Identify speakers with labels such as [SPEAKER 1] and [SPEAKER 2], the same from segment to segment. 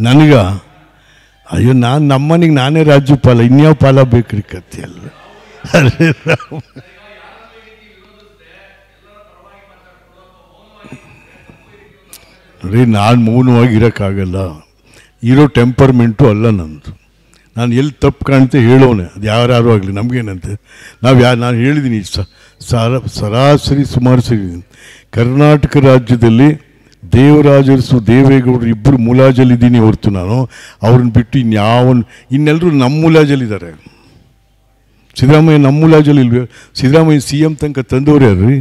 [SPEAKER 1] ನನಗ ಅಯ್ಯೋ ನಾನು ನಮ್ಮನಿಗೆ ನಾನೇ ರಾಜ್ಯಪಾಲ, ಇನ್ಯಾವ ಪಾಲ ಬೇಕ್ರಿ ಕತ್ತಿ ಅಲ್ಲ. ನೋಡಿ, ನಾನು ಮೌನವಾಗಿ ಇರೋಕ್ಕಾಗಲ್ಲ. ಇರೋ ಟೆಂಪರ್ಮೆಂಟು ಅಲ್ಲ ನಂದು. ನಾನು ಎಲ್ಲಿ ತಪ್ಪು ಕಾಣ್ತೆ ಹೇಳೋನೆ, ಅದು ಯಾರು ಆಗಲಿ ನಮಗೇನಂತೆ. ನಾನು ಹೇಳಿದ್ದೀನಿ ಸರಾಸರಿ ಸುಮಾರು ಸರಿ ಕರ್ನಾಟಕ ರಾಜ್ಯದಲ್ಲಿ ದೇವರಾಜರಸು ದೇವೇಗೌಡರು ಇಬ್ಬರು ಮುಲಾಜಲ್ಲಿದ್ದೀನಿ ಹೊರತು ನಾನು ಅವ್ರನ್ನ ಬಿಟ್ಟು ಇನ್ನೆಲ್ಲರೂ ನಮ್ಮ ಮುಲಾಜಲ್ಲಿದ್ದಾರೆ. ಸಿದ್ದರಾಮಯ್ಯ ನಮ್ಮ ಮುಲಾಜಲ್ಲಿ ಇಲ್ವೇ? ಸಿದ್ದರಾಮಯ್ಯ CM ತನಕ ತಂದವ್ರು ಯಾರು ರೀ?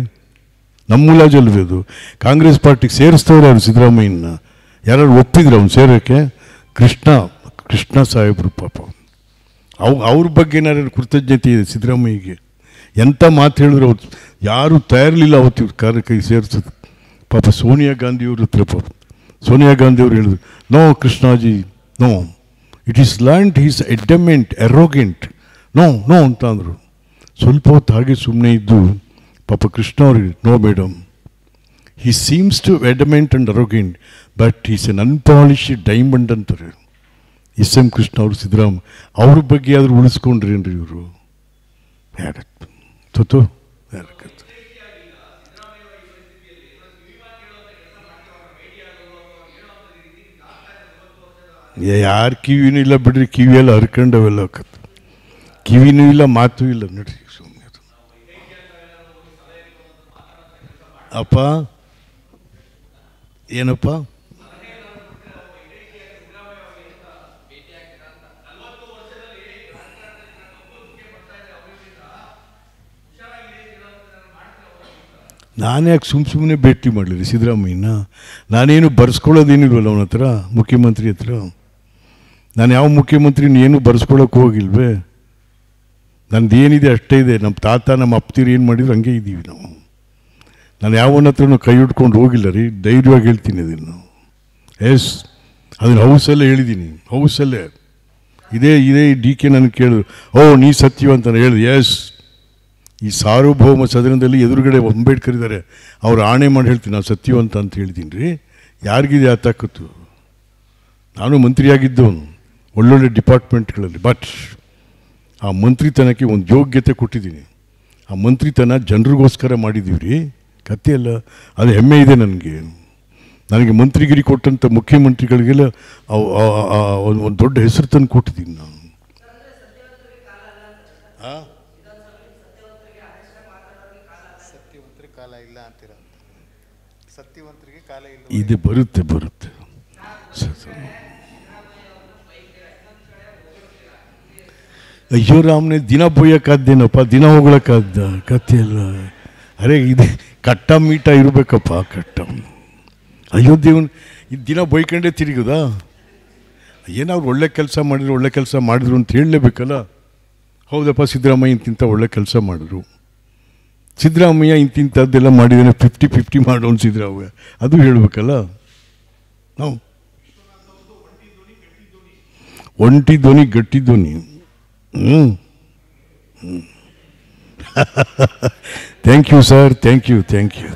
[SPEAKER 1] ನಮ್ಮ ಮುಲಾಜಲ್ವೇ ಅದು? ಕಾಂಗ್ರೆಸ್ ಪಾರ್ಟಿಗೆ ಸೇರಿಸ್ತವ್ರು ಯಾರು ಸಿದ್ದರಾಮಯ್ಯನ? ಯಾರು ಒಪ್ಪಿದ್ರು ಅವ್ನು ಸೇರೋಕ್ಕೆ? ಕೃಷ್ಣ ಸಾಹೇಬರು ಪಾಪ. ಅವ್ರ ಬಗ್ಗೆ ಏನಾರು ಕೃತಜ್ಞತೆ ಇದೆ ಸಿದ್ದರಾಮಯ್ಯಗೆ? ಎಂಥ ಮಾತು ಹೇಳಿದ್ರು ಅವ್ರು ಯಾರೂ ತಯಾರಿರಲಿಲ್ಲ ಅವತ್ತು ಇವ್ರು ಕಾರ್ಯಕ್ಕಾಗಿ ಸೇರಿಸೋದು. ಪಾಪ ಸೋನಿಯಾ ಗಾಂಧಿಯವ್ರ ಹತ್ರ ಸೋನಿಯಾ ಗಾಂಧಿಯವರು ಹೇಳಿದ್ರು, no Krishnaji no, it is land is adamant arrogant, no ಅಂತ ಅಂದರು. ಸ್ವಲ್ಪ ಹೊತ್ತು ಹಾಗೆ ಸುಮ್ಮನೆ ಇದ್ದು ಪಾಪ ಕೃಷ್ಣ ಅವ್ರಿಗೆ, no madam, he seems to adamant and arrogant but is an unpolished diamond ಅಂತಾರೆ SM ಕೃಷ್ಣ ಅವರು. ಸಿದ್ದರಾಮಯ್ಯ ಅವ್ರ ಬಗ್ಗೆ ಆದರೂ ಉಳಿಸ್ಕೊಂಡ್ರಿ ಏನ್ರಿ ಇವರು? ಯಾರತ್ತು ಯಾರಕ್ಕೆ ಯಾರು ಕಿವಿನೂ ಇಲ್ಲ ಬಿಡ್ರಿ, ಕಿವಿಯೆಲ್ಲ ಹರ್ಕೊಂಡವೆಲ್ಲ ಹಾಕತ್ತು. ಕಿವಿನೂ ಇಲ್ಲ, ಮಾತೂ ಇಲ್ಲ ನೋಡ್ರಿ. ಸುಮ್ಮನೆ ಅಪ್ಪ ಏನಪ್ಪ ನಾನು ಯಾಕೆ ಸುಮ್ಮನೆ ಭೇಟಿ ಮಾಡಲಿರಿ ಸಿದ್ದರಾಮಯ್ಯನ? ನಾನೇನು ಬರ್ಸ್ಕೊಳ್ಳೋದೇನಿಲ್ವಲ್ಲ ಅವನ ಹತ್ರ, ಮುಖ್ಯಮಂತ್ರಿ ಹತ್ರ. ನಾನು ಯಾವ ಮುಖ್ಯಮಂತ್ರಿನ ಏನು ಬರ್ಸ್ಕೊಳ್ಳೋಕೆ ಹೋಗಿಲ್ವೇ? ನಂದೇನಿದೆ ಅಷ್ಟೇ ಇದೆ. ನಮ್ಮ ತಾತ ನಮ್ಮ ಅಪ್ತಿರು ಏನು ಮಾಡಿದ್ರು ಹಂಗೆ ಇದ್ದೀವಿ ನಾವು. ನಾನು ಯಾವನ ಹತ್ರನೂ ಕೈ ಹಿಡ್ಕೊಂಡು ಹೋಗಿಲ್ಲ ರೀ, ಧೈರ್ಯವಾಗಿ ಹೇಳ್ತೀನಿ ಅದನ್ನು. ಎಸ್, ಅದನ್ನು ಹೌಸಲ್ಲೇ ಹೇಳಿದ್ದೀನಿ, ಹೌಸಲ್ಲೇ. ಇದೇ DK ನನಗೆ ಕೇಳಿದ್ರು, ನೀ ಸತ್ಯವಂತ ಹೇಳಿದೆ. ಎಸ್, ಈ ಸಾರ್ವಭೌಮ ಸದನದಲ್ಲಿ ಎದುರುಗಡೆ ಅಂಬೇಡ್ಕರ್ ಇದ್ದಾರೆ, ಅವ್ರು ಆಣೆ ಮಾಡಿ ಹೇಳ್ತೀನಿ ನಾವು ಸತ್ಯವಂತ ಅಂತ ಹೇಳ್ತೀನಿ ರೀ. ಯಾರಿಗಿದೆ ಆ ತಾಕತ್ತು? ನಾನು ಮಂತ್ರಿಯಾಗಿದ್ದವನು ಒಳ್ಳೊಳ್ಳೆ ಡಿಪಾರ್ಟ್ಮೆಂಟ್ಗಳಲ್ಲಿ, ಬಟ್ ಆ ಮಂತ್ರಿತನಕ್ಕೆ ಒಂದು ಯೋಗ್ಯತೆ ಕೊಟ್ಟಿದ್ದೀನಿ. ಆ ಮಂತ್ರಿತನ ಜನರಿಗೋಸ್ಕರ ಮಾಡಿದ್ದೀವಿ ರೀ, ಕತೆ ಅಲ್ಲ. ಅದು ಹೆಮ್ಮೆ ಇದೆ ನನಗೆ. ನನಗೆ ಮಂತ್ರಿಗಿರಿ ಕೊಟ್ಟಂಥ ಮುಖ್ಯಮಂತ್ರಿಗಳಿಗೆಲ್ಲ ಒಂದು ದೊಡ್ಡ ಹೆಸರು ತಂದು ಕೊಟ್ಟಿದ್ದೀನಿ ನಾನು. ಇದು ಬರುತ್ತೆ. ಅಯ್ಯೋ ರಾಮ್ನೆ, ದಿನ ಬೊಯ್ಯಕ್ಕಾದ್ದೇನಪ್ಪ, ದಿನ ಹೋಗ್ಳಕ್ಕಾದ್ದ? ಕಥೆಯಲ್ಲ. ಅರೆ ಇದೆ ಕಟ್ಟ ಮೀಟ ಇರಬೇಕಪ್ಪ, ಕಟ್ಟ. ಅಯ್ಯೋ ದೇವನ್, ಇದು ದಿನ ಬೈಕೊಂಡೇ ತಿರುಗುದಾ? ಏನಾದ್ರು ಒಳ್ಳೆ ಕೆಲಸ ಮಾಡಿದ್ರು ಅಂತ ಹೇಳಲೇಬೇಕಲ್ಲ. ಹೌದಪ್ಪ, ಸಿದ್ದರಾಮಯ್ಯ ಇಂತಿಂಥ ಒಳ್ಳೆ ಕೆಲಸ ಮಾಡಿದ್ರು, ಸಿದ್ದರಾಮಯ್ಯ ಇಂತಿಂಥದ್ದೆಲ್ಲ ಮಾಡಿದ್ದಾನೆ, 50-50 ಮಾಡೋನು ಸಿದ್ದರಾಮಯ್ಯ, ಅದು ಹೇಳಬೇಕಲ್ಲ ನಾವು. ಒಂಟಿ ಧ್ವನಿ ಗಟ್ಟಿ ಧ್ವನಿ. Thank you sir, thank you.